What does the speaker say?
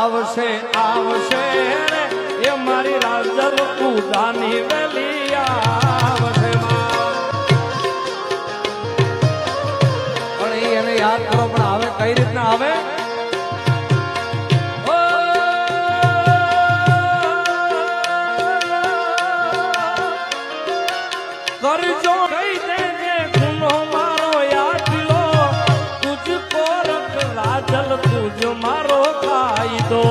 આવશે આવશે રે એ મારી રાજલ પૂજાની વેલી આવશે પણ એને યાદ કરો પણ આવે કઈ રીતના આવે કરજો કઈ દેજે ગુનો મારો યાદ લો તુજ કો રખ રાજલ તુજ મારો ખાઈ દો